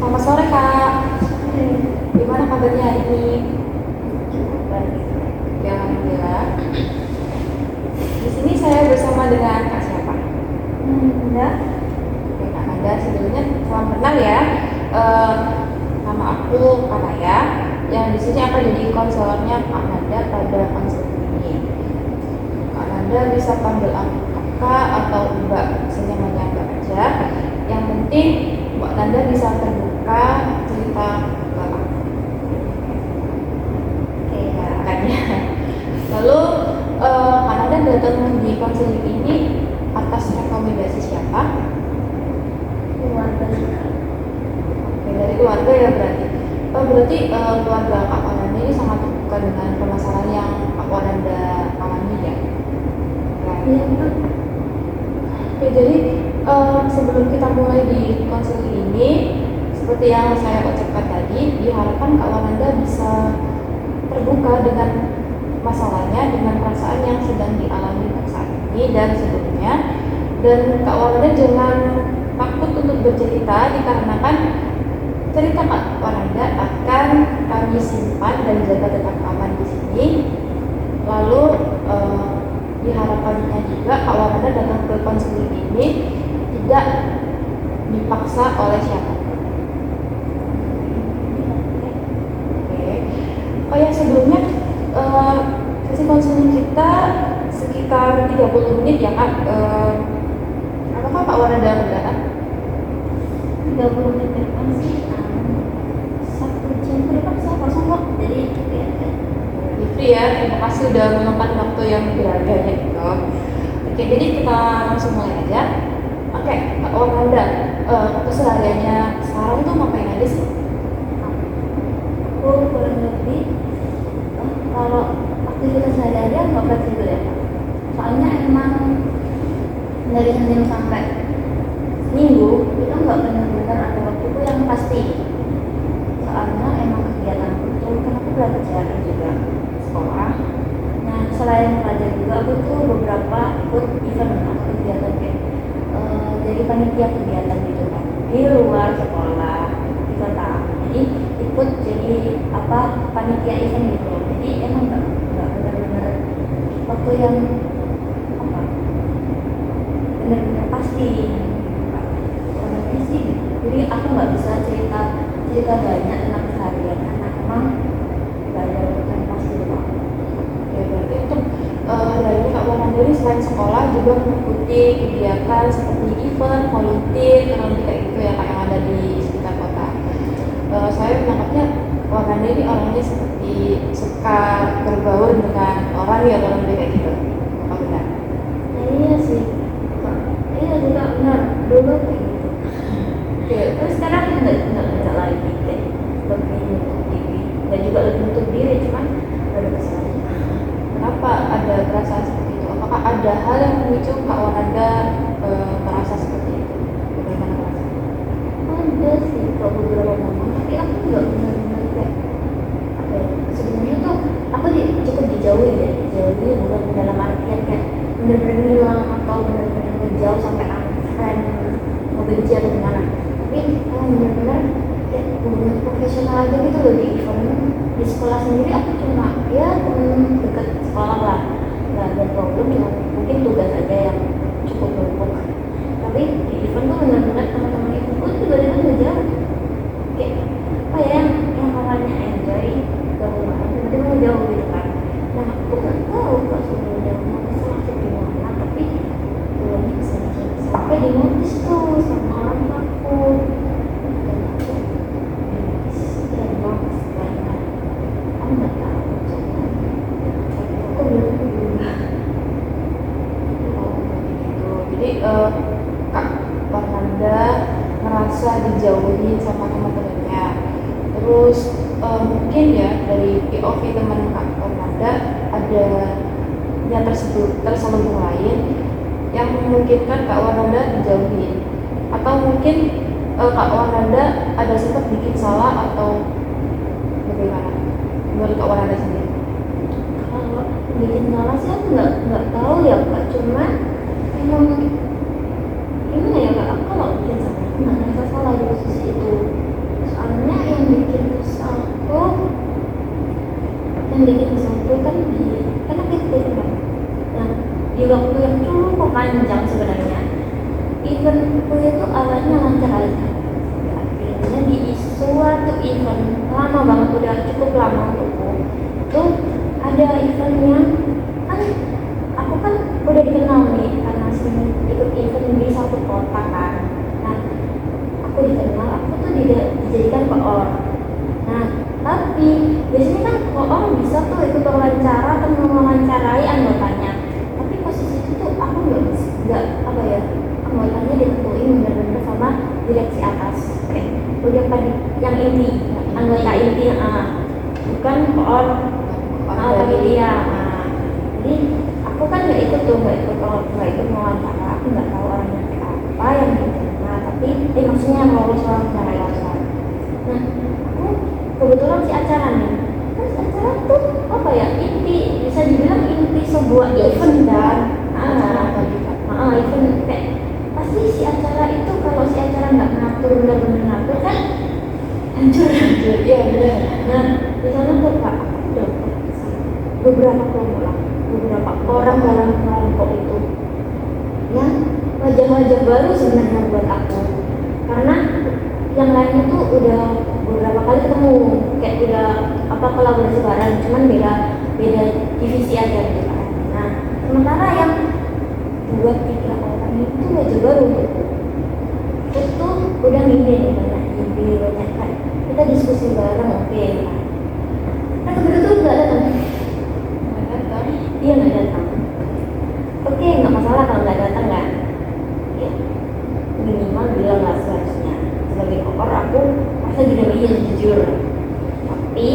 Selamat sore Kak. Gimana kabarnya hari ini? Ya, alhamdulillah. Di sini saya bersama dengan Kak siapa? Enggak. Oke, Kak Nanda. Sebelumnya salam kenal ya. Eh, Nama aku Kak Naya. Yang di sini akan jadi konselornya Kak Nanda pada konseling ini. Kak Nanda bisa panggil aku Kakak atau Mbak, senyamannya Mbak aja. Yang penting Mbak Nanda bisa terbuka cerita ke aku. Oke, ya kan ya. Lalu Kak Nanda datang di konseling ini atas rekomendasi siapa? Keluarga. Oke, dari keluarga ya berarti. Berarti keluarga Kak Nanda ini sangat terbuka dengan permasalahan yang Kak Nanda alami ya. Iya, betul. Oke, jadi sebelum kita mulai di konseling ini, seperti yang saya ucapkan tadi, diharapkan Kak Nanda bisa terbuka dengan masalahnya, dengan perasaan yang sedang dialami saat ini dan sebelumnya. Dan Kak Nanda jangan takut untuk bercerita, dikarenakan cerita Kak Nanda akan kami simpan dan jaga tetap aman di sini. Lalu diharapkannya juga Kak Nanda datang ke konseling ini tidak dipaksa oleh siapapun. Oke. Oh ya, sebelumnya sesi konseling kita sekitar 30 menit ya Kak. Apakah Kak Nanda mendatang? 30 menit depan sih. 1 jam ke depan saya kosong kok. Jadi ya. Free ya, terima kasih udah meluangkan waktu yang berharga gitu. Oke, jadi kita langsung mulai aja. Oke, Kak Nanda, kesehariannya sekarang tuh ngapain aja sih? Aku kurang lebih kalau aktivitas sehari-hari nggak fleksibel ya. Soalnya emang dari Senin sampai Minggu itu nggak benar-benar ada waktuku yang pasti. Soalnya emang kegiatan itu kan aku belajar juga sekolah. Nah, selain belajar juga aku tuh beberapa ikut event atau kegiatan kayak jadi panitia kegiatan gitu kan di luar sekolah di kota. Jadi ikut jadi panitia event gitu. Jadi emang nggak benar-benar waktu yang benar-benar pasti. Orangnya sih gitu. Jadi aku nggak bisa cerita banyak tentang keseharian karena emang nggak ada waktu yang pasti gitu. Ya, berarti untuk hari-hari Kak Nanda ini selain sekolah juga mengikuti kegiatan seperti event, volunteer, kurang lebih kayak gitu ya Kak yang ada di sekitar kota. Saya menangkapnya Kak Nanda ini orangnya seperti suka berbaur dengan orang ya, kurang lebih kayak gitu. Apa benar? Nah, iya sih. Iya juga benar. Dulu kayak gitu. Oke, Terus sekarang nggak lagi kayak lebih nutup diri dan juga lebih nutup diri, cuman ada kesalahan. kenapa ada perasaan seperti itu? Apakah ada hal yang memicu Kak Nanda merasa seperti itu? Bagaimana perasaan? Ada sih kalau beberapa momen, tapi aku nggak benar-benar kayak apa ya, sebenarnya tuh aku cukup dijauhi bukan dalam artian kayak benar-benar hilang atau benar-benar ngejauh sampai unfriend, ngebenci atau gimana, tapi benar-benar kayak hubungan profesional aja gitu loh. Di event di sekolah sendiri aku cuma ya temen deket sekolah lah, nggak ada problem, cuma mungkin tugas aja yang cukup numpuk. Tapi di event tuh benar-benar teman-teman itu pun tiba-tiba ngejauh kayak apa ya, yang awalnya enjoy gabungan tiba-tiba ngejauh gitu kan. Nah, aku nggak tahu kok sebenarnya mau maksud gimana, tapi belum bisa sampai di notis tuh sama orang aku. Dan aku dan notis banget. Aku nggak tahu soalnya aku belum berubah. Oh, begitu. Jadi Kak Nanda merasa dijauhi sama teman-temannya. Terus mungkin ya dari POV teman Kak Nanda ada yang terselubung lain yang memungkinkan Kak Nanda dijauhi, atau mungkin Kak Nanda ada sempat bikin salah atau bagaimana menurut Kak Nanda sendiri? Kalau bikin salah sih aku nggak tahu ya Kak, cuman emang gimana ya Kak, aku kalau bikin salah aku nggak ngerasa salah di posisi itu. panjang sebenarnya. Eventku itu awalnya lancar aja, akhirnya di suatu event lama banget, udah cukup lama untukku itu ada eventnya kan. Aku kan udah dikenal nih karena sering ikut event di satu kota kan. Nah aku dikenal, aku tuh dijadikan koor. Nah tapi biasanya kan koor bisa tuh ikut wawancara atau mewawancarai anggotanya, tapi posisi itu tuh aku nggak apa ya, anggotanya ditentuin benar-benar sama direksi atas, udah pada yang inti, anggota inti, bukan koor panitia. Jadi aku kan nggak ikut mewawancara, aku nggak tahu orangnya kayak apa yang diterima, tapi maksudnya mau soal wawancara. Nah aku kebetulan si acara nih, terus acara tuh apa ya, inti, bisa dibilang inti sebuah event kan. Event kayak pasti si acara itu, kalau si acara nggak ngatur, benar-benar ngatur kan hancur. Iya benar. Nah di sana tuh Kak, aku dapat beberapa kelompok, beberapa orang dalam kelompok itu yang wajah-wajah baru sebenarnya buat aku, karena yang lainnya tuh udah beberapa kali ketemu, kayak udah kolaborasi bareng, cuman beda divisi aja gitu kan. Nah sementara yang 2-3 orang itu wajah baru, itu udah nih banyak ide, banyak kan kita diskusi bareng, oke. Nah kebetulan nggak datang. Dia nggak datang. Oke, nggak masalah kalau nggak datang kan. Ya, minimal bilang lah seharusnya. Sebagai koor aku masa iya jujur. Tapi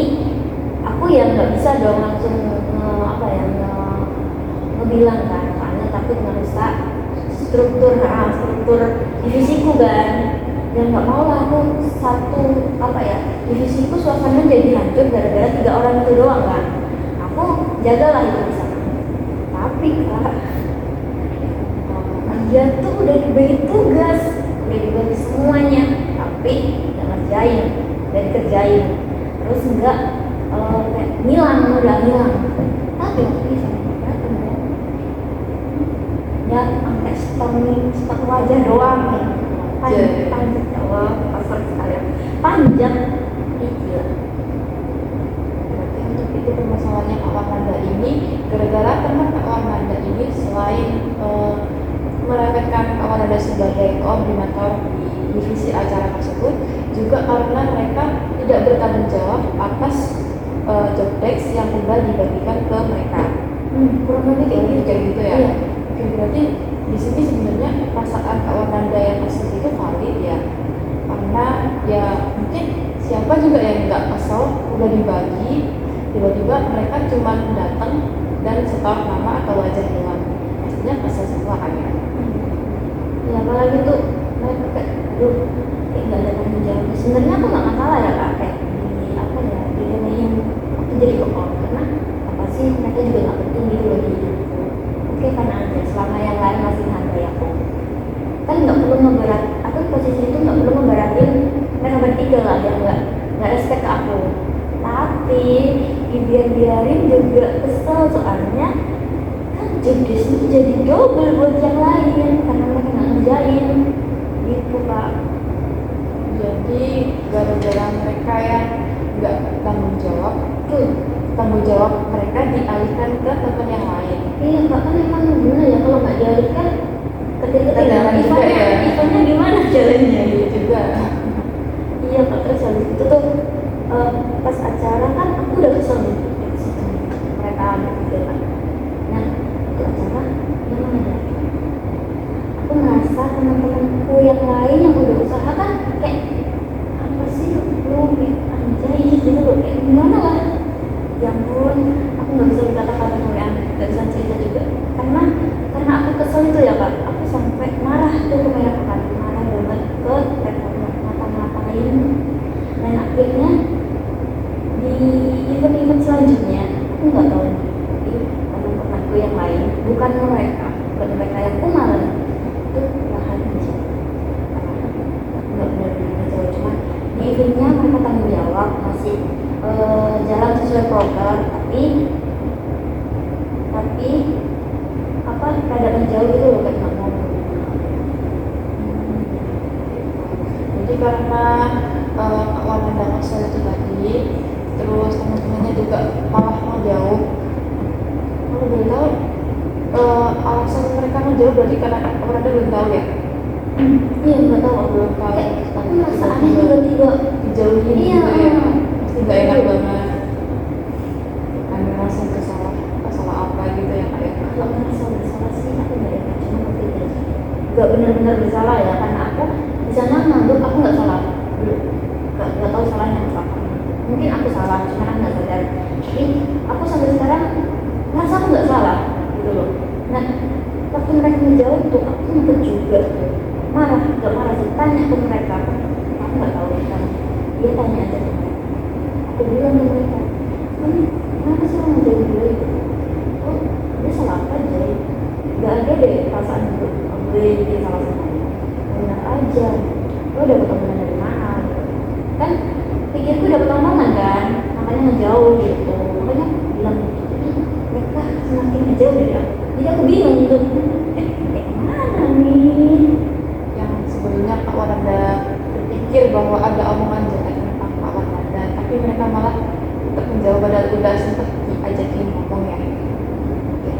aku yang nggak bisa dong langsung ngebilang kan, soalnya takut ngerusak struktur divisiku kan. Dan nggak mau lah aku divisiku suasana jadi hancur gara-gara 3 orang itu doang kan. Aku jagalah itu bisa. Tapi Kak, dia tuh udah dibagi tugas, udah dibagi semuanya, tapi nggak ngerjain, nggak dikerjain, terus nggak kayak ngilang. Tapi ya sampai setengah wajah doang, panjang jawab pasar sekalian panjang gila. Itu permasalahannya Kak Warnanda ini, gara-gara teman Kak Warnanda ini selain meremehkan Kak Warnanda sebagai koordinator di divisi acara tersebut, juga karena mereka tidak bertanggung jawab atas job desk yang sudah dibagikan ke mereka. Kurang lebih kayak gitu ya. Iya. Oke, berarti di sini sebenarnya perasaan Kak Warnanda yang tersebut itu valid ya, karena ya mungkin siapa juga yang nggak kesel udah dibagi, tiba-tiba mereka cuma datang dan setor nama atau wajah doang, pastinya kesel semua kan ya. Ya apalagi tuh mereka kayak nggak ada tanggung jawab. Sebenarnya aku nggak masalah ya Kak, kayak diremehin waktu jadi koor, karena apa sih, mereka juga nggak penting gitu bagi hidupku. Oke kan aja, selama yang lain masih menghargai aku, kan nggak perlu ngeberat. Aku posisi itu nggak perlu ngeberatin mereka bertiga lah yang nggak respect ke aku. Tapi dibiarin juga kesel, soalnya kan jobdesknya jadi double buat yang lain karena mereka nggak ngerjain gitu Kak. Jadi gara-gara mereka yang nggak tanggung jawab mereka dialihkan ke teman yang lain. Iya Kak, kan emang gimana ya, kalau nggak dialihkan ketinggalan juga ya. Eventnya gimana jalannya Iya juga. Iya Kak, terus habis itu tuh pas acara kan aku udah kesel nih mereka bertiga kan. Nah itu acara yang mana, aku ngerasa teman-temanku yang lain yang udah usaha kan kayak apa sih lu anjay gitu loh, kayak gimana lah. Ya ampun, aku nggak bisa berkata-kata yang nggak bisa cerita juga karena aku kesel itu ya Kak. Aku sampai marah tuh ke mereka kan, marah banget ke mereka, ngata-ngatain. Dan akhirnya di event-event selanjutnya aku nggak tahu nih, tapi teman-temanku yang lain, bukan mereka yang kumalan itu lahan aja, nggak benar-benar jauh, cuma di eventnya mereka tanggung jawab, masih jalan sesuai program, tapi apa apa pada menjauh gitu loh kayak nggak mau. Jadi karena kawanan dan kesel itu tadi, terus teman-temannya juga malah mau jauh. Kalau boleh tahu alasan mereka mau jauh berarti karena orang belum tahu ya? Iya nggak tahu aku Belum tahu. kayak aku merasa aneh tiba-tiba Dijauhin iya gitu ya. Pasti nggak enak banget. Kan merasa salah apa gitu ya kayak. kalau merasa bersalah sih aku nggak enak cuma aku nggak benar-benar bersalah ya karena aku di sana nganggep aku nggak salah belum nggak tahu salahnya apa mungkin aku salah cuma aku nggak sadar tapi aku sampai sekarang merasa aku nggak salah gitu loh. Nah waktu mereka menjauh tuh aku ngumpet juga marah nggak marah sih tanya ke mereka aku nggak tahu kan dia tanya aja ke mereka aku bilang ke mereka kamu kenapa sih orang menjauh gue itu oh dia salah apa aja nggak ada deh perasaan untuk gue bikin salah sama dia benar aja lo dapet omongan dari mana gitu. Kan pikirku dapet omongan kan makanya ngejauh gitu makanya bilang gitu jadi mereka semakin ngejauh dari aku jadi aku bingung gitu mana nih Yang sebelumnya Kak Wananda berpikir bahwa ada omongan jelek tentang Kak Wananda, tapi mereka malah tetap menjauh padahal udah sempat diajakin ngomong ya. Oke.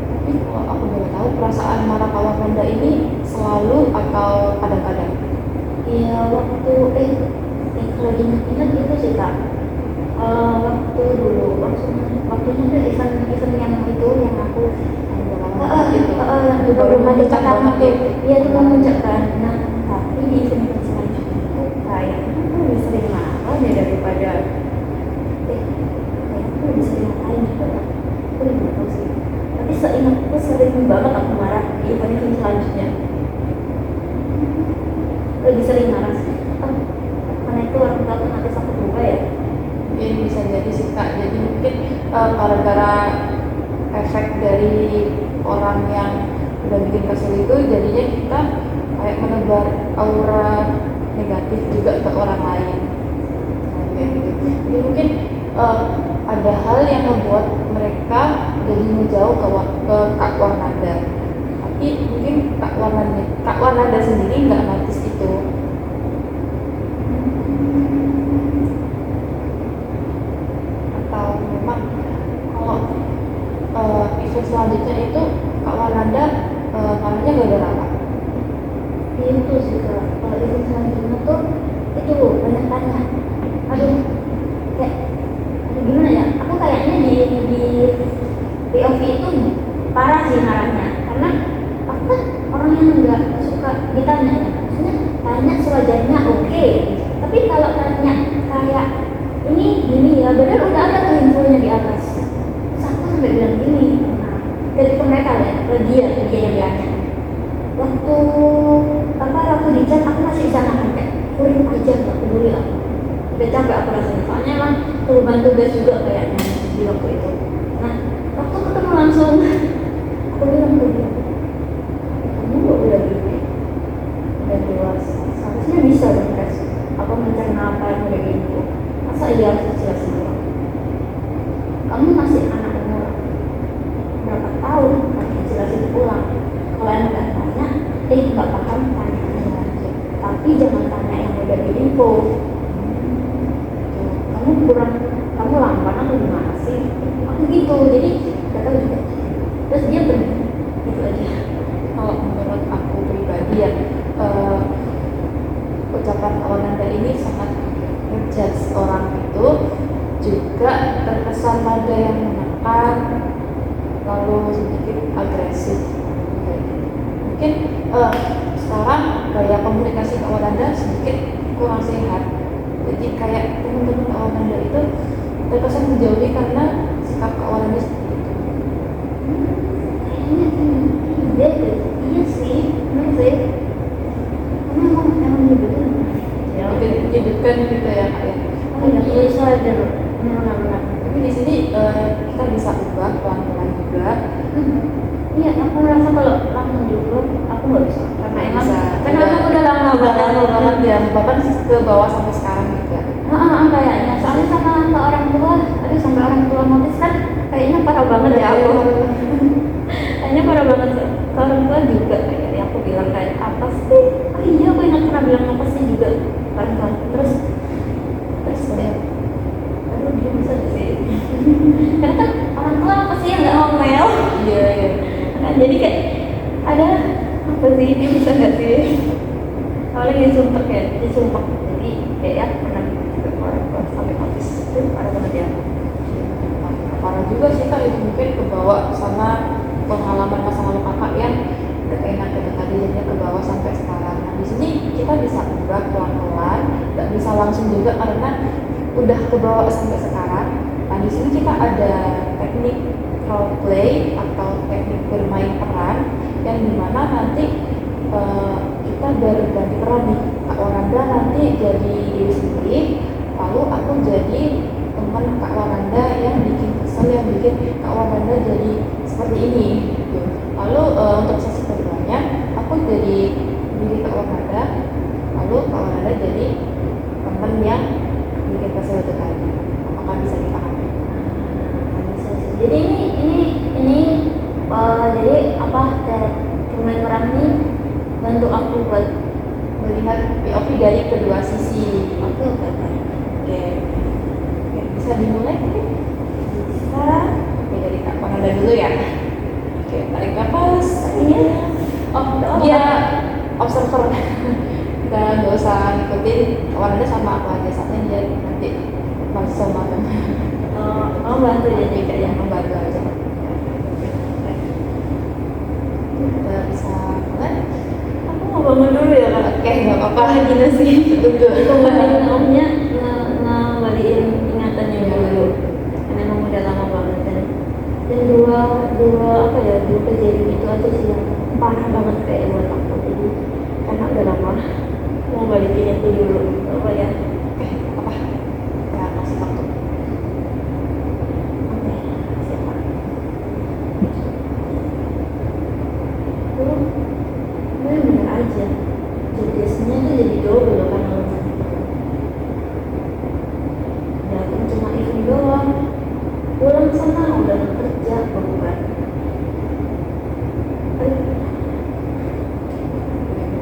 Tapi kalau aku boleh tahu perasaan marah Kak Wananda ini selalu atau kadang-kadang? iya waktu kalau diingat-ingat gitu sih kak waktu dulu waktunya tuh event yang itu yang aku yang juga belum ada catatan tuh iya itu memuncak kan nah tapi di event selanjutnya tuh kayaknya aku lebih sering marah ya daripada kayaknya aku lebih sering ngapain juga aku lebih tahu sih tapi seingatku sering banget aku marah di event selanjutnya lebih sering marah sih karena itu orang tua nanti sakit lupa ya Mungkin bisa jadi sih Kak, jadi mungkin gara-gara efek dari orang yang udah bikin kesel itu jadinya kita kayak menebar aura negatif juga ke orang lain. Nah, kayak gitu. Jadi mungkin ada hal yang membuat mereka jadi menjauh ke Kak Wananda. Tapi mungkin Kak Wananda sendiri nggak notice itu. Atau memang kalau event selanjutnya itu Kak Wananda marahnya gara-gara apa? itu sih kak kalau event selanjutnya tuh itu banyak tanya aduh kayak aduh gimana ya aku kayaknya di POV itu parah sih marahnya karena aku kan orang yang nggak suka ditanya ya maksudnya tanya sewajarnya oke. Tapi kalau tanya kayak ini gini ya benar udah ada tuh infonya di atas terus aku sampai bilang gini nah, dari ke mereka ya ke dia yang tanya waktu waktu di chat aku masih bisa nahan kayak kuring aja nggak peduli aku udah capek aku rasanya soalnya emang perubahan tugas juga kayaknya di waktu itu. Nah waktu ketemu langsung aku bilang ke dia kamu kok udah gini udah dewasa seharusnya bisa dong guys aku mencerna apa yang udah gitu masa iya harus dijelasin dulu kamu masih anak umur berapa tahun harus dijelasin ulang kalau yang nggak tanya nggak paham tanya aja tapi jangan tanya yang udah di info kamu kurang kamu lamban atau gimana sih aku gitu jadi nggak tahu juga terus dia pergi gitu aja. Kalau menurut aku pribadi ya ucapan Kak Wananda ini sangat ngejudge orang itu juga terkesan ada yang menekan lalu sedikit agresif kayak gitu. Mungkin sekarang gaya komunikasi Kak Wananda sedikit kurang sehat jadi kayak teman-teman Kak Wananda itu terkesan menjauhi karena sikap Kak Wananda seperti itu. Kayaknya iya sih memang sih karena emang nyebutnya ya Menyudutkan gitu ya Kak ya. iya sadar benar-benar Tapi di sini kita bisa ubah pelan-pelan juga. iya aku merasa kalau langsung juga aku nggak bisa karena emang karena Udah- aku udah lama Lama banget ya, bahkan ke bawah sampai sekarang gitu ya. kayaknya soalnya sama ke orang tua aduh sampai orang tua notice kan kayaknya parah banget ya aku tanya parah banget ke orang tua juga kayak yang aku bilang kayak apa sih, oh iya aku ingat pernah bilang apa sih juga orang tua, terus kayak aduh dia bisa gak sih karena kan orang tua apa sih yang nggak ngomel. Iya, iya. Nah, jadi kayak ada apa sih dia bisa gak sih, awalnya dia sumpah kayak dia sumpah, jadi kayak ya pernah juga orang tua sampai habis itu parah banget ya. Parah juga sih kak, itu mungkin kebawa sama pengalaman masa lalu kakak yang gak enak gitu tadi, jadinya kebawa sampai sekarang. Nah di sini kita bisa ubah pelan-pelan, gak bisa langsung juga karena udah kebawa sampai sekarang. Nah di sini kita ada teknik role play atau teknik bermain peran yang dimana nanti kita berganti peran nih. Kak Waranda nanti jadi diri sendiri, lalu aku jadi teman Kak Waranda yang bikin kesel, yang bikin Kak Waranda jadi seperti ini gitu. Lalu untuk sesi keduanya aku jadi diri Kak Waranda, lalu Kak Waranda jadi teman yang bikin kesel itu tadi. Apakah bisa dipahami? Bisa sih. Jadi ini jadi apa pemain peran ini bantu aku buat Melihat POV dari kedua sisi. oke. Oke, bisa dimulai mungkin? Bisa. Oke, dari Kak Waranda dulu ya. Oke, tarik nafas. Iya. Oh, dia observer. Kita nggak usah ngikutin Kak Waranda sama aku aja, saatnya dia nanti masuk sama kan. Oh bantu jadi kayak yang Membantu aja. Kita bisa mulai. aku mau bangun dulu ya kak. Oke, nggak apa-apa. Gini sih. Tunggu. Kembaliin omnya ngembaliin ingatannya dulu. Karena emang udah lama banget dan dua apa ya, dua kejadian itu aja sih yang parah banget kayak buat aku, jadi karena udah lama mau balikin itu dulu apa ya. Oke, apa? Ya, kasih waktu. Oke, siapa? Tuh, bener aja. Tugasnya tuh jadi double kan alasan itu. Datang cuma event doang. Pulang sana udah kerja bukan.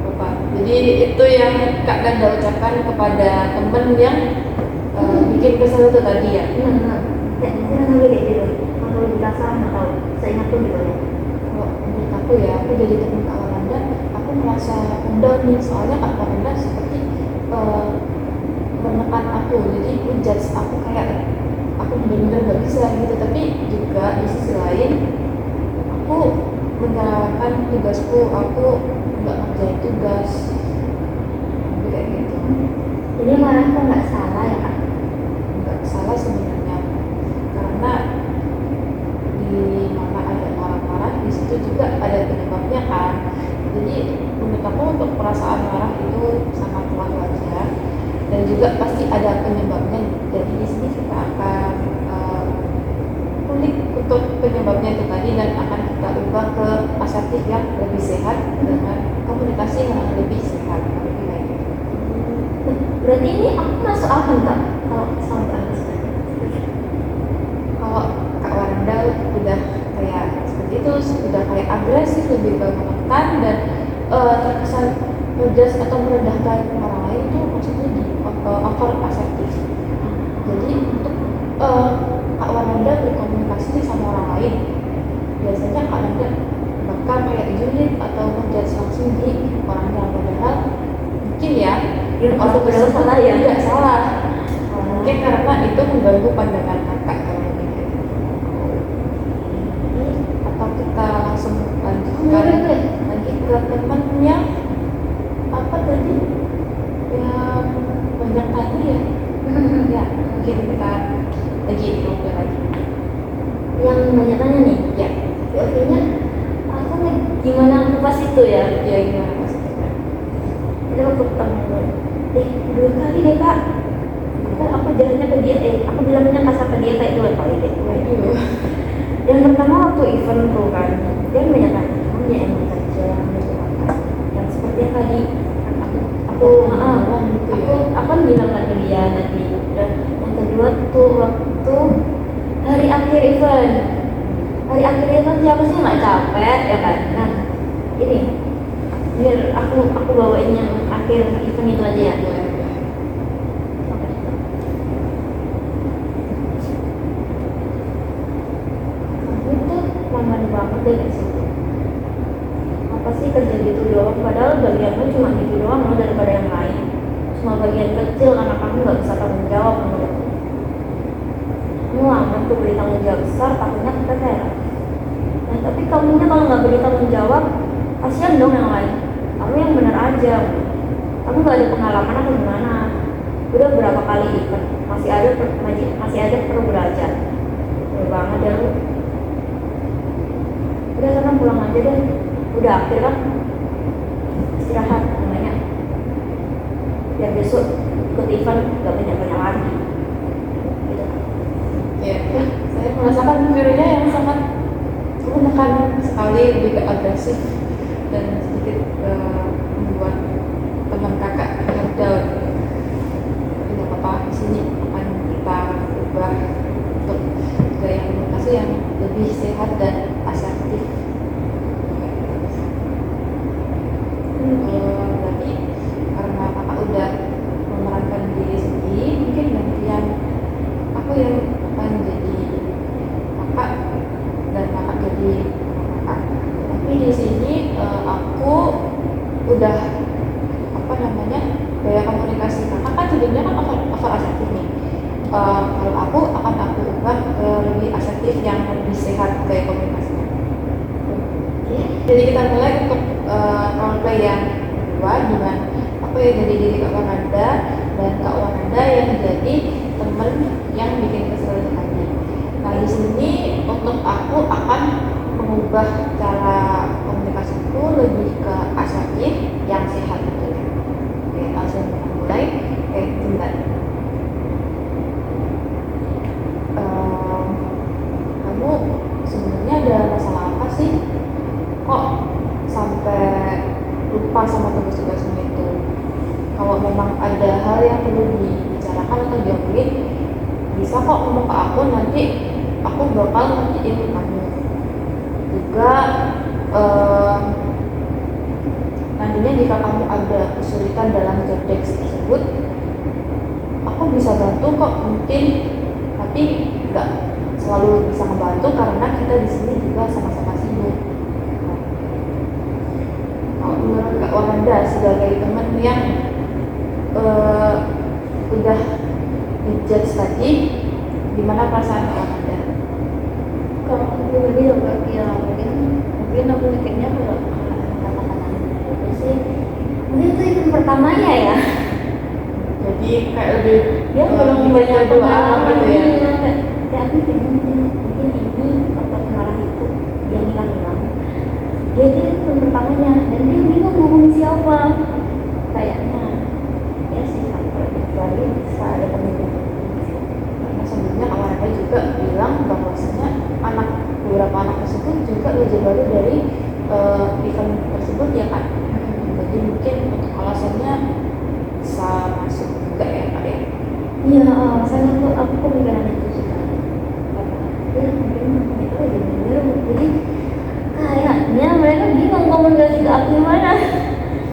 Apa? Jadi itu yang Kak Ganda ucapkan kepada temen yang bikin kesel itu tadi ya. Nah, saya ngambil kayak gitu. Kalau lebih kasar nggak tahu. Saya ingat tuh gimana? Kalau menurut aku ya, aku jadi temen Kak Waranda, aku merasa down nih, soalnya Kak Waranda seperti menekan aku, jadi judge aku kayak aku benar-benar gak bisa gitu. Tapi juga di sisi lain aku menjalankan tugasku, aku nggak ngerjain tugas. Jadi kayak gitu. Jadi marah kok nggak salah ya kak? Nggak salah sebenarnya, karena di mana ada orang marah di situ juga ada penyebabnya kan. Jadi menurut aku untuk perasaan marah itu sangat wajar dan juga pasti ada penyebabnya. Jadi di sini kita akan kulik untuk penyebabnya itu tadi dan akan kita ubah ke asertif yang lebih sehat dengan komunikasi yang lebih sehat, lebih baik. Berarti ini aku masuk akal kak kalau sampai habis. Kalau Kak Waranda udah kayak seperti itu, udah kayak agresif, lebih ke menekan dan terkesan ngejas atau merendahkan orang lain, itu maksudnya di over asertif. Jadi untuk Kak Waranda berkomunikasi sama orang lain, biasanya Kak Waranda bakal kayak julid atau ngejudge langsung di orang yang padahal mungkin ya Yang orang aku tersebut salah ya? tidak salah. Mungkin karena itu mengganggu pandangan kakak kalau begitu. Atau kita langsung lanjutkan lagi ke teman yang apa tadi, yang banyak tadi ya. Ya mungkin kita lagi ngobrol lagi. Yang banyak tanya nih, Ya, POV-nya aku nih gimana aku pas itu ya? ya gimana Mas? Itu waktu ketemu, dua kali deh kak. Kan aku jalannya ke dia, aku bilangnya kasar ke dia kayak dua kali deh. Aduh. Yang pertama waktu event tuh kan, dia banyak tanya, kamu ya emang kerja gitu kan? Yang seperti yang tadi aku kan bilang kan ke dia tadi. Dan yang kedua tuh waktu hari akhir event hari akhirnya kan siapa sih nggak capek ya kan. Nah ini biar aku bawain yang akhir event itu aja ya. Oke. Kamu tuh lamban banget deh di situ. Apa sih kerja gitu doang? Padahal bagianmu cuma gitu doang loh daripada yang lain. Cuma bagian kecil karena kamu nggak bisa tanggung jawab menurutku. Kamu lama tuh beri tanggung jawab besar, takutnya keteteran. Nah tapi kamunya kalau nggak beri tanggung jawab, kasihan dong yang lain. Kamu yang bener aja. Kamu nggak ada pengalaman atau gimana? Udah berapa kali event, masih ada perlu belajar. Udah banget ya lu. Udah sana pulang aja deh. Udah akhir kan? Istirahat namanya. Biar besok ikut event nggak banyak-banyak lagi. Gitu. Ya, saya merasakan dirinya yang sangat menekan sekali, lebih ke agresif dan sedikit membuat teman kakak down. Tapi nggak apa-apa, di sini akan kita ubah untuk gaya komunikasi yang lebih sehat dan asertif. Berarti karena kakak udah memerankan diri sendiri, mungkin gantian aku yang akan jadi kakak dan kakak jadi kakak. Tapi di sini aku udah gaya komunikasi kakak kan sebelumnya kan over asertif nih. Kalau aku ubah ke lebih asertif yang lebih sehat gaya komunikasinya. Jadi kita mulai untuk role play yang kedua dengan aku yang jadi diri Kak Wananda dan Kak Wananda yang jadi temen yang bikin kesel tadi. Nah di sini untuk aku akan mengubah cara komunikasiku lebih ke asertif yang sehat gitu. Oke, langsung mulai. Bentar. Kamu sebenarnya ada masalah apa sih? Kok sampai lupa sama tugas-tugasmu itu? Kalau memang ada hal yang perlu dibicarakan atau diomongin, bisa kok ngomong ke aku, nanti aku bakal ngertiin kamu. Juga nantinya jika kamu ada kesulitan dalam job desk tersebut, aku bisa bantu kok mungkin, tapi nggak selalu bisa membantu karena kita di sini juga sama-sama sibuk. Kalau menurut Kak Wananda sebagai teman yang udah ngejudge tadi, gimana perasaan Kak Wananda? Kalau aku pribadi ya mungkin aku mikirnya kalau kata-kata itu sih mungkin itu event pertamanya ya. Jadi kayak lebih Dia belum banyak doa pengalaman gitu ya. Kayak aku pengen mungkin ini atau marah itu dia hilang. Dia itu event pertamanya dan dia bingung ngomong siapa. Kayaknya ya sih kecuali bisa ada pemimpin. Karena sebelumnya Kak Wananda juga bilang bahwasanya beberapa anak tersebut juga belajar baru dari event tersebut ya kan. Jadi mungkin untuk alasannya bisa masuk juga ya Kak ya. Iya, saya tuh aku pemikiran itu sih. Ya mungkin itu aja bener. Jadi kayaknya mereka bingung komunikasi ke aku gimana.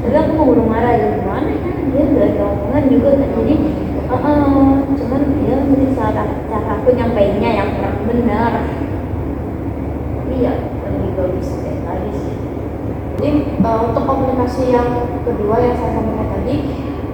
Jadi aku mau marah ya gimana kan dia udah ada omongan juga kan. Jadi cuman dia mungkin cara aku nyampeinnya yang kurang benar. Iya, lebih bagus kayak tadi sih. Jadi untuk komunikasi yang kedua yang saya sampaikan tadi,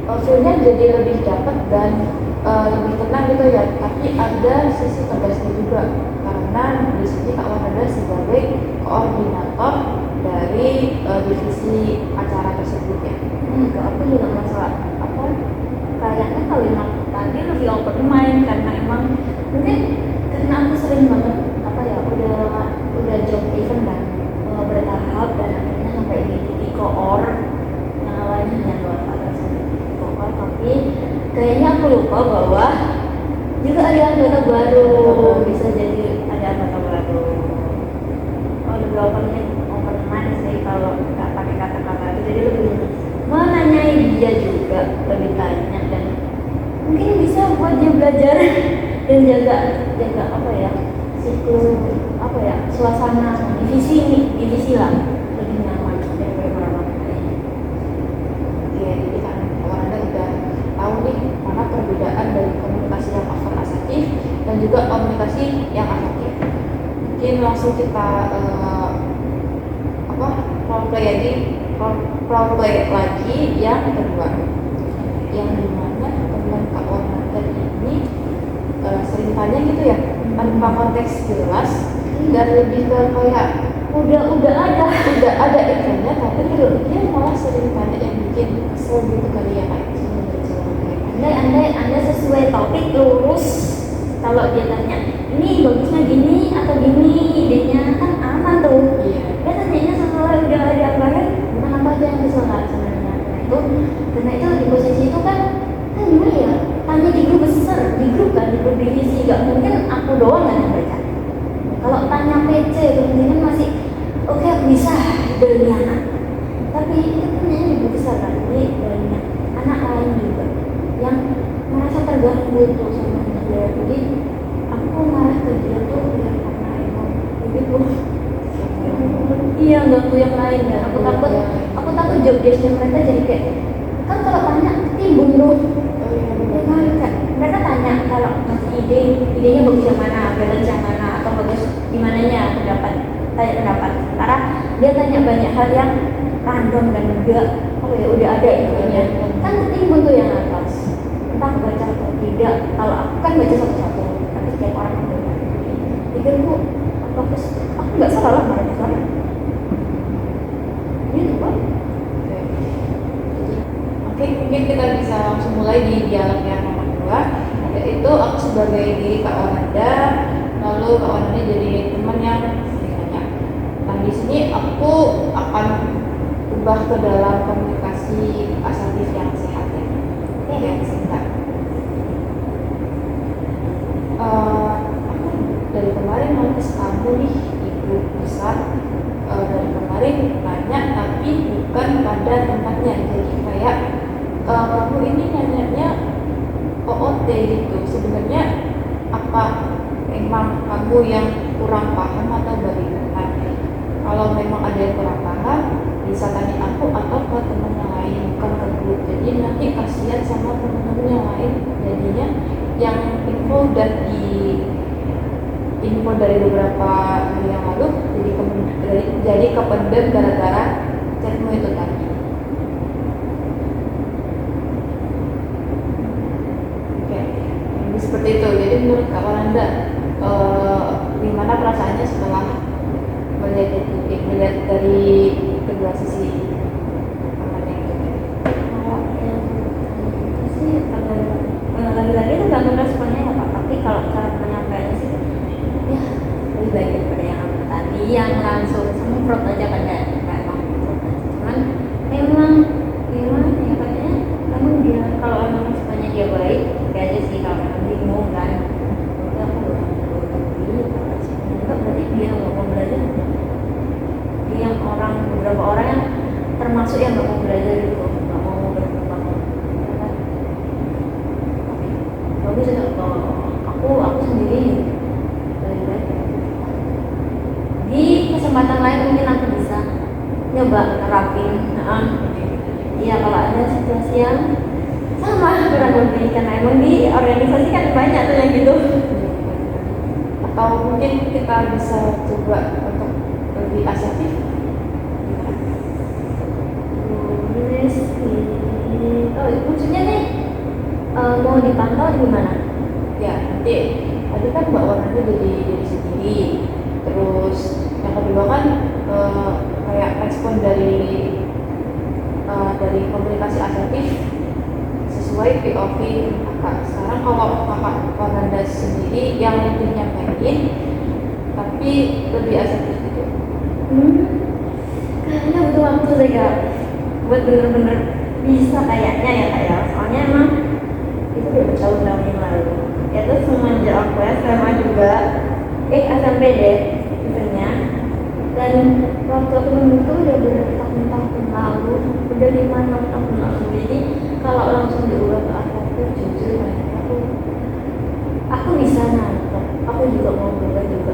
feel-nya jadi lebih dapat dan lebih tenang gitu ya. Tapi ada sisi tegasnya juga karena di sini Kak Wananda sebagai koordinator dari divisi acara tersebut ya. Aku juga masalah apa? Kayaknya kalimat tadi lebih open mind karena emang mungkin karena aku sering banget udah job event kan bertahap dan akhirnya sampai di koor yang lainnya hanya luar pada koor, tapi kayaknya aku lupa bahwa juga ada anggota baru, bisa jadi ada anggota baru. Lebih open mind sih kalau nggak pakai kata-kata itu, jadi lebih menanyai dia juga, lebih tanya dan mungkin bisa buat dia belajar dan jaga apa ya siklus apa ya, suasana divisi lah lebih nyaman daripada orang lain. Ya, jadi kan kawan Anda udah tahu nih mana perbedaan dari komunikasi yang over asertif dan juga komunikasi yang asertif. Mungkin langsung kita role play lagi yang kedua, yang dimana teman kawan Anda ini sering tanya gitu ya, tanpa konteks jelas dan lebih ke kayak udah ada ikannya, tapi dia malah sering tanya yang bikin kesel gitu kali ya, kayak Anda sesuai topik lurus. Kalau dia tanya ini bagusnya gini atau gini, idenya kan aman tuh. Iya. Dia tanyanya setelah udah ada gambaran bukan apa aja yang kesalahan sebenarnya. Karena itu di posisi itu kan gimana ya, tanya di grup besar, di grup divisi, nggak mungkin aku doang kan yang baca. Kalau tanya PC kemungkinan masih oke, aku bisa dari anak, tapi itu tanya di grup besar kan, jadi dari anak lain juga yang merasa terganggu tuh sama dia. Jadi aku marah ke dia tuh ya karena emang begitu. Iya, ganggu yang lain ya. Aku takut job desk-nya mereka jadi kayak, kan kalau tanya timbun tuh. Ya kan, mereka tanya kalau masih idenya bagus yang mana, balance yang mana, atau bagus gimananya pendapat. Karena dia tanya banyak hal yang random dan enggak udah ada infonya. Kan timbun tuh yang atas. Entah aku baca atau tidak. Kalau aku kan baca satu-satu, tapi setiap orang berbeda. Pikirku aku nggak salah lah marah sekarang. Gitu Pak. Oke, mungkin kita bisa langsung mulai di dialog yang nomor 2, yaitu aku sebagai diri kawan Anda, lalu kawan Anda jadi teman yang sering tanya. Nah, di sini aku akan ubah ke dalam komunikasi asertif yang sehat ya. Yang singkat. Aku dari kemarin notice kamu nih di grup besar, dari kemarin nanya tapi bukan pada tempatnya, jadi kayak kamu ini nanyanya OOT gitu. Sebenarnya apa emang kamu yang kurang paham atau bagaimana? Kalau memang ada yang kurang paham, bisa tanya aku atau ke teman yang lain, bukan ke grup. Jadi nanti kasihan sama teman-teman yang lain, jadinya yang info dari beberapa hari yang lalu jadi kependem gara-gara chatmu itu tadi. Oke, jadi seperti itu. Jadi menurut kawan Anda, gimana perasaannya setelah melihat dari kedua sisi temannya itu? Lagi-lagi itu gantung responnya ya Pak, tapi kalau cara penyampaiannya sih ya lebih baik daripada yang aku tadi yang langsung semprot aja kan, kayak cuman memang gimana ya, katanya emang dia kalau emang responnya dia baik ya aja sih. Kalau emang bingung kan udah aku enggak, berarti dia nggak mau belajar. Dia yang beberapa orang yang termasuk yang nggak mau belajar itu, nggak mau berkembang. Bagus ya kalau aku sendiri di kesempatan lain mungkin aku bisa nyoba nerapin. Iya, kalau ada situasi yang sama kurang lebih, karena emang di organisasi kan banyak tuh yang gitu. Atau mungkin kita bisa coba untuk lebih asertif. Maksudnya nih mau dipantau di mana? Ya, nanti tadi kan Mbak Warnanya jadi diri sendiri. Terus yang kedua kan kayak respon dari komunikasi asertif sesuai POV kakak. Sekarang kalau kakak Warnanda sendiri yang lebih nyampein tapi lebih asertif gitu. Kayaknya butuh waktu sih Kak, buat bener-bener bisa kayaknya ya Kak ya. Soalnya emang itu udah bertahun-tahun yang lalu. Ya terus semenjak aku SMA juga, SMP deh sebenarnya. Dan waktu aku itu udah bertahun-tahun lalu, udah 5-6 tahun lalu. Jadi kalau langsung diubah ke aku jujur aku bisa nangkep. Aku juga mau berubah juga.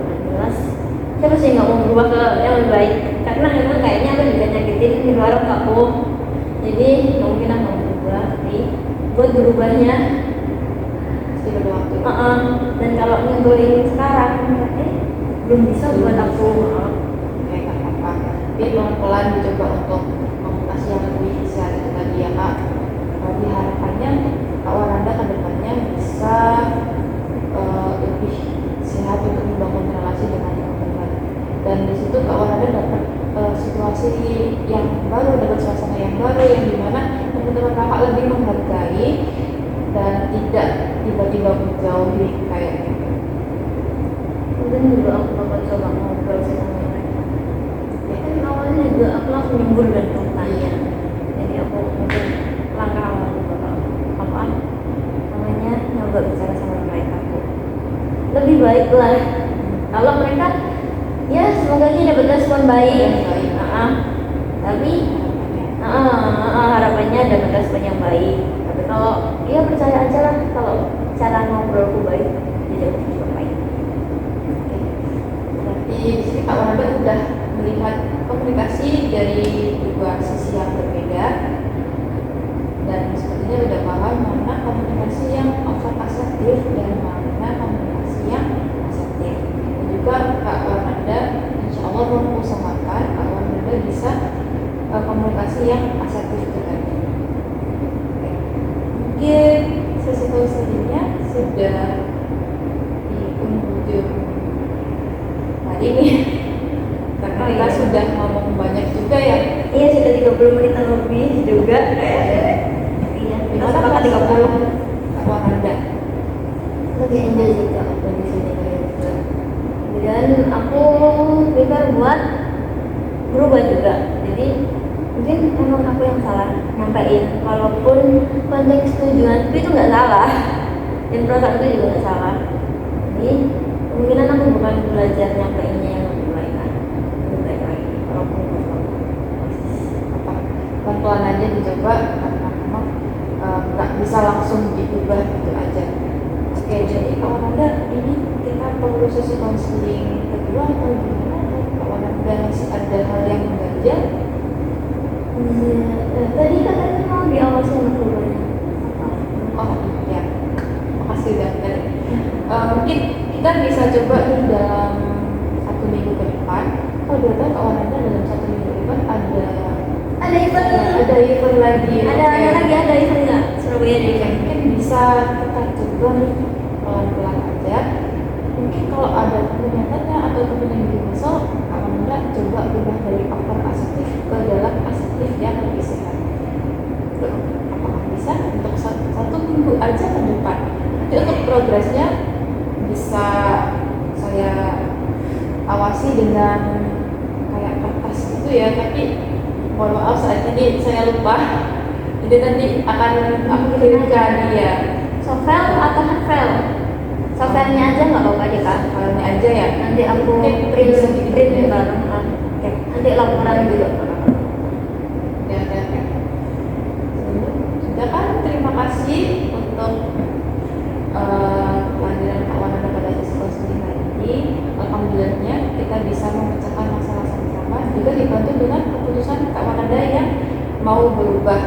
bareng aku. Jadi kemungkinan mau berubah, tapi buat berubahnya Masih perlu waktu. dan kalau nyentuhin sekarang, belum bisa buat aku. Kayak nggak apa-apa. Tapi pelan-pelan dicoba untuk komunikasi yang lebih sehat itu tadi ya kak. Jadi harapannya Kak Wananda ke depannya bisa lebih sehat untuk membangun relasi dengan teman-teman. Dan di situ Kak Wananda dapat situasi yang baru, dapat suasana yang baru yang dimana teman-teman kakak lebih menghargai dan tidak tiba-tiba menjauhi kayak gitu. Mungkin juga aku bakal coba ngobrol sih sama mereka. Ya kan awalnya juga aku langsung nyembur dan tanya. Jadi aku mungkin langkah awal bakal apa namanya nyoba bicara sama mereka tuh. Lebih baik lah kalau mereka ya semoga aja dapat respon baik. Tapi harapannya dapat respon yang baik. Tapi kalau ya percaya aja lah kalau cara ngobrolku baik, jadi aku juga baik. Berarti di sini Kak Wananda udah melihat komunikasi dari dua sisi yang berbeda dan sepertinya udah paham mana komunikasi yang asertif dan mana komunikasi yang asertif. Dan juga Kak Wananda insya Allah mengusahakan Kak Wananda bisa komunikasi yang asertif itu tadi. Mungkin sesi selanjutnya sudah di penghujung hari ini karena kita sudah ngomong banyak juga ya. Iya sudah 30 menitan lebih juga. Iya kita sepakat 30. Kak Wananda Lebih enjoy juga aku di sini. Dan aku prepare buat berubah juga. Jadi mungkin emang aku yang salah nyampein, walaupun konteks tujuanku itu nggak salah dan perasaanku juga nggak salah. Jadi kemungkinan aku bukan belajar nyampeinnya yang lebih baik lagi walaupun apa pelan-pelan aja dicoba karena memang nggak bisa langsung diubah gitu aja. Oke, jadi Kak Wananda ini kita perlu sesi konseling kedua atau gimana? Kak Wananda masih ada hal yang mengganjal? Tadi katanya mau diawasi sama keluarga. Oh iya, makasih udah dari. Mungkin kita bisa coba nih dalam 1 minggu ke depan. Kalau boleh tahu Kak Wananda dalam 1 minggu ke depan Ada event lagi. ada event nggak Surabaya Oke, deh. mungkin bisa kita coba nih pelan-pelan aja. Mungkin kalau ada teman yang tanya atau teman yang bikin kesel, Kak Wananda coba ubah dari over asertif ke dalam asertif yang lebih sehat. Apakah bisa untuk 1 minggu aja ke depan? Nanti untuk progresnya bisa saya awasi dengan kayak kertas gitu ya, tapi mohon maaf saat ini saya lupa. Jadi nanti akan aku kirimkan dia. Sovel atau hardfile? Sovelnya aja nggak apa-apa deh kak. Filenya aja ya. Nanti aku Mungkin print bisa dikirim ya. bareng. Oke. Nanti laporan juga. Ya. Sudah kan, terima kasih untuk kehadiran Kak Wananda pada sesi konseling hari ini. Alhamdulillahnya kita bisa memecahkan masalah sama-sama, juga dibantu dengan keputusan Kak Wananda yang mau berubah,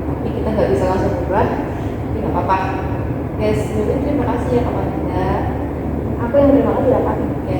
tapi kita nggak bisa langsung berubah, tapi nggak apa-apa. Guys, terima kasih ya Kak Wananda. Aku yang terima kasih ya kak. Ya,